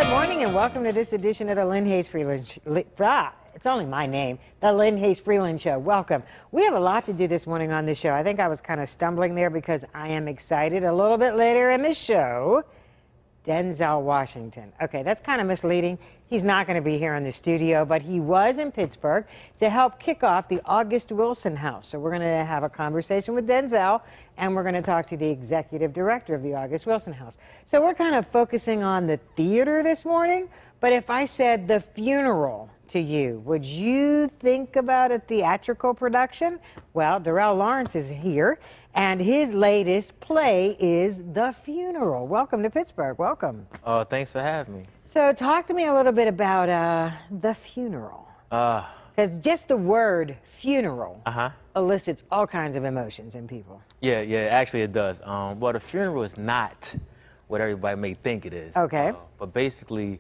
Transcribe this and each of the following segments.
Good morning and welcome to this edition of the Lynn Hayes Freeland it's only my name, the Lynn Hayes Freeland Show. Welcome. We have a lot to do this morning on this show. I think I was kind of stumbling there because I am excited. A little bit later in the show, Denzel Washington. Okay, that's kind of misleading. He's not going to be here in the studio, but he was in Pittsburgh to help kick off the August Wilson House. So we're going to have a conversation with Denzel, and we're going to talk to the executive director of the August Wilson House. So we're kind of focusing on the theater this morning, but if I said the funeral to you, would you think about a theatrical production? Well, Darrell Lawrence is here, and his latest play is The Funeral. Welcome to Pittsburgh. Welcome. Thanks for having me. So talk to me a little bit about The Funeral. Because just the word funeral elicits all kinds of emotions in people. Yeah, actually it does. Well, The Funeral is not what everybody may think it is. Okay. But basically,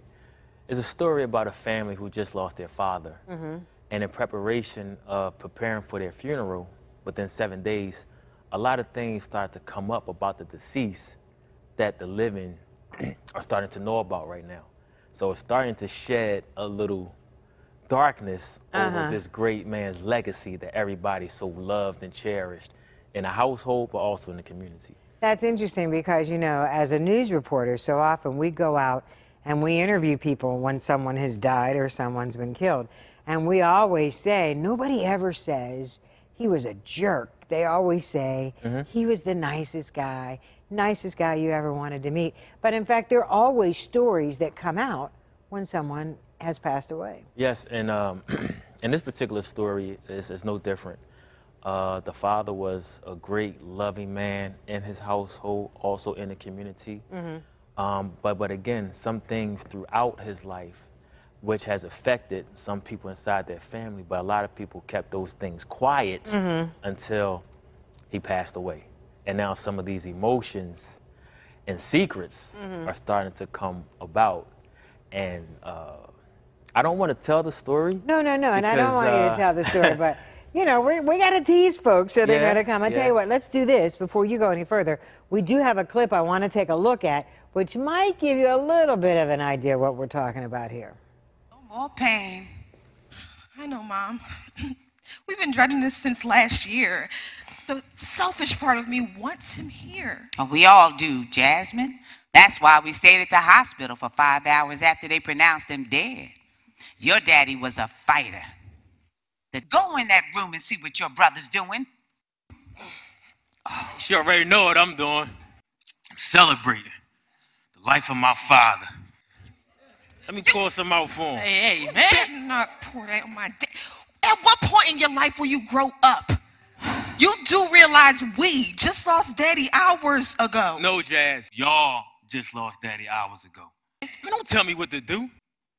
it's a story about a family who just lost their father. And in preparation of preparing for their funeral, within 7 days, a lot of things start to come up about the deceased that the living are starting to know about right now. So it's starting to shed a little darkness over this great man's legacy that everybody so loved and cherished in the household, but also in the community. That's interesting because, you know, as a news reporter, so often we go out and we interview people when someone has died or someone's been killed. And we always say, nobody ever says he was a jerk. They always say he was the nicest guy you ever wanted to meet. But in fact, there are always stories that come out when someone has passed away. Yes, and in this particular story, it's no different. The father was a great, loving man in his household, also in the community. But again, some things throughout his life which has affected some people inside their family, but a lot of people kept those things quiet until he passed away. And now some of these emotions and secrets are starting to come about. And I don't want to tell the story. No, and I don't want you to tell the story, but you know, we got to tease folks so they're going to come. I tell you what, let's do this before you go any further. We do have a clip I want to take a look at, which might give you a little bit of an idea what we're talking about here. No more pain. I know, Mom. We've been dreading this since last year. The selfish part of me wants him here. Oh, we all do, Jasmine. That's why we stayed at the hospital for 5 hours after they pronounced him dead. Your daddy was a fighter. Go in that room and see what your brother's doing. She already know what I'm doing. I'm celebrating the life of my father. Let me pour some out for him. Hey, man. You better not pour that on my dad. At what point in your life will you grow up? You do realize we just lost Daddy hours ago. No, Jazz. Y'all just lost Daddy hours ago. Don't tell me what to do.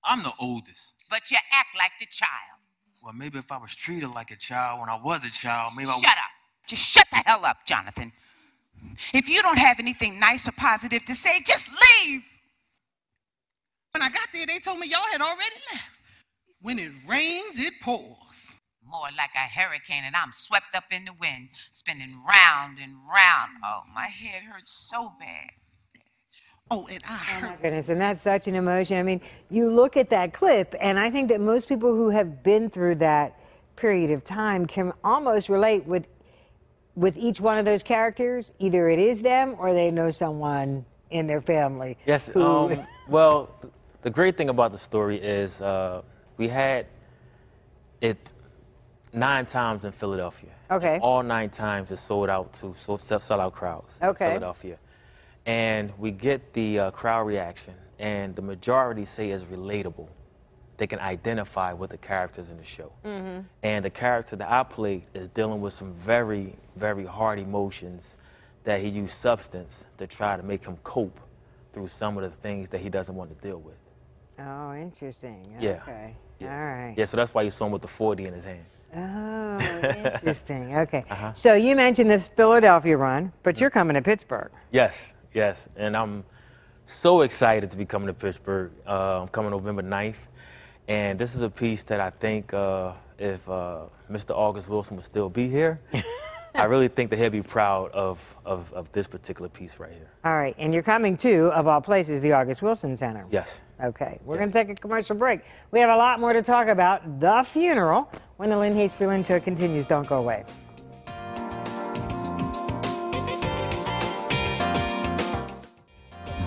I'm the oldest. But you act like the child. Well, maybe if I was treated like a child when I was a child, maybe I would. Shut up. Just shut the hell up, Jonathan. If you don't have anything nice or positive to say, just leave. When I got there, they told me y'all had already left. When it rains, it pours. More like a hurricane, and I'm swept up in the wind, spinning round and round. Oh, my head hurts so bad. Oh, and I heard. Oh, my goodness, and that's such an emotion. I mean, you look at that clip, and I think that most people who have been through that period of time can almost relate with each one of those characters. Either it is them or they know someone in their family. Yes, who... well, the great thing about the story is we had it 9 times in Philadelphia. Okay. And all 9 times it sold out to sell-out crowds in Philadelphia. And we get the crowd reaction, and the majority say it's relatable. They can identify with the characters in the show. And the character that I played is dealing with some very, very hard emotions that he used substance to try to make him cope through some of the things that he doesn't want to deal with. Oh, interesting. Yeah. Okay. All right. Yeah, so that's why you saw him with the 40 in his hand. Oh, interesting. Okay. So you mentioned the Philadelphia run, but you're coming to Pittsburgh. Yes. And I'm so excited to be coming to Pittsburgh. I'm coming November 9th. And this is a piece that I think if Mr. August Wilson would still be here, I really think that he'll be proud of this particular piece right here. All right, and you're coming to, of all places, the August Wilson Center. Yes. Okay, we're going to take a commercial break. We have a lot more to talk about. The funeral, when the Lynn Hayes Freeland Show continues. Don't go away.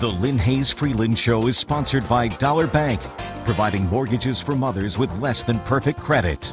The Lynn Hayes Freeland Show is sponsored by Dollar Bank, providing mortgages for mothers with less than perfect credit.